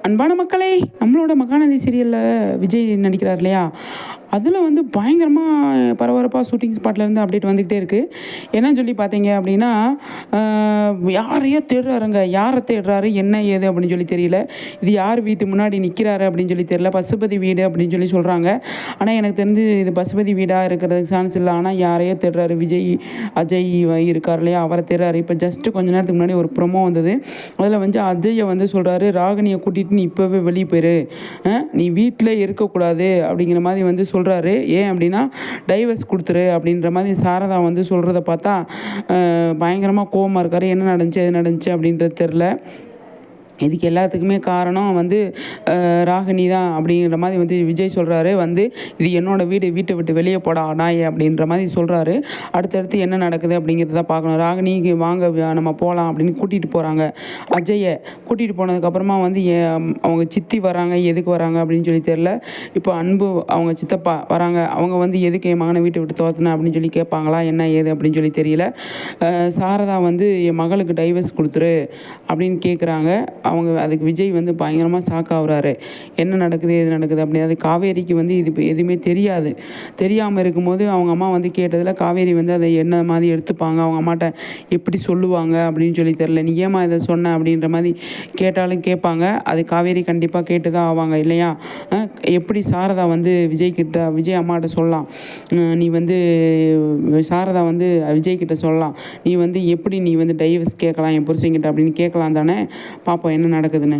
அன்பான மக்களே, நம்மளோட மகாநதி சீரியலில் விஜய் நடிக்கிறார் இல்லையா, அதில் வந்து பயங்கரமாக பரபரப்பாக ஷூட்டிங் ஸ்பாட்லேருந்து அப்டேட் வந்துக்கிட்டே இருக்குது. என்னன்னு சொல்லி பார்த்தீங்க அப்படின்னா, யாரையோ தேடுறாருங்க. யாரை தேடுறாரு, என்ன ஏது அப்படின்னு சொல்லி தெரியல. இது யார் வீட்டு முன்னாடி நிற்கிறாரு அப்படின்னு சொல்லி தெரியல. பசுபதி வீடு அப்படின்னு சொல்லி சொல்கிறாங்க. ஆனால் எனக்கு தெரிஞ்சு இது பசுபதி வீடாக இருக்கிறதுக்கு சான்ஸ் இல்லை. ஆனால் யாரையோ தேடுறாரு. விஜய் அஜய் இருக்கார் இல்லையா, அவரை தேடுறாரு. இப்போ ஜஸ்ட்டு கொஞ்ச நேரத்துக்கு முன்னாடி ஒரு ப்ரொமோ வந்தது. அதில் வந்து அஜயை வந்து சொல்கிறாரு, ராகினியை கூட்டிகிட்டு நீ இப்போவே வெளியே போயிரு, நீ வீட்டில் இருக்கக்கூடாது அப்படிங்கிற மாதிரி வந்து சொல்கிறாரு. ஏன் அப்படின்னா டைவர்ஸ் கொடுத்துரு அப்படின்ற மாதிரி சாரதா வந்து சொல்கிறத பார்த்தா பயங்கரமாக கோவமாக இருக்கார். என்ன நடந்துச்சு எது நடந்துச்சு அப்படின்றது தெரில. இதுக்கு எல்லாத்துக்குமே காரணம் வந்து ராகினி தான் அப்படிங்கிற மாதிரி வந்து விஜய் சொல்கிறாரு. வந்து இது என்னோடய வீடு, வீட்டை விட்டு வெளியே போடா நாய் அப்படின்ற மாதிரி சொல்கிறாரு. அடுத்தடுத்து என்ன நடக்குது அப்படிங்கிறத பார்க்கணும். ராகினிக்கு வாங்க நம்ம போகலாம் அப்படின்னு கூட்டிகிட்டு போகிறாங்க. அஜயை கூட்டிகிட்டு போனதுக்கப்புறமா வந்து அவங்க சித்தி வராங்க. எதுக்கு வராங்க அப்படின்னு சொல்லி தெரில. இப்போ அன்பு அவங்க சித்தப்பா வராங்க. அவங்க வந்து எதுக்கு என் மகனை வீட்டை விட்டு தோற்றின அப்படின்னு சொல்லி கேட்பாங்களா, என்ன ஏது அப்படின்னு சொல்லி தெரியல. சாரதா வந்து என் மகளுக்கு டைவர்ஸ் கொடுத்துரு அப்படின்னு கேட்குறாங்க. அவங்க அதுக்கு விஜய் வந்து பயங்கரமாக ஷாக்காகிறாரு. என்ன நடக்குது எது நடக்குது அப்படி. அது காவேரிக்கு வந்து இது எதுவுமே தெரியாது. தெரியாமல் இருக்கும்போது அவங்க அம்மா வந்து கேட்டதில் காவேரி வந்து அதை என்ன மாதிரி எடுத்துப்பாங்க, அவங்க அம்மாட்ட எப்படி சொல்லுவாங்க அப்படின்னு சொல்லி தெரில. நீ ஏமா இதை சொன்ன அப்படின்ற மாதிரி கேட்டாலும் கேட்பாங்க. அது காவேரி கண்டிப்பாக கேட்டு தான் ஆவாங்க இல்லையா. எப்படி சாரதா வந்து விஜய் அம்மாட்ட சொல்லலாம், நீ வந்து சாரதா வந்து விஜய்கிட்ட சொல்லலாம், நீ வந்து எப்படி நீ வந்து டைவர்ஸ் கேட்கலாம் என் புருஷங்கிட்ட அப்படின்னு கேட்கலாம் தானே. பார்ப்போம் என்ன நடக்குதுன்னு.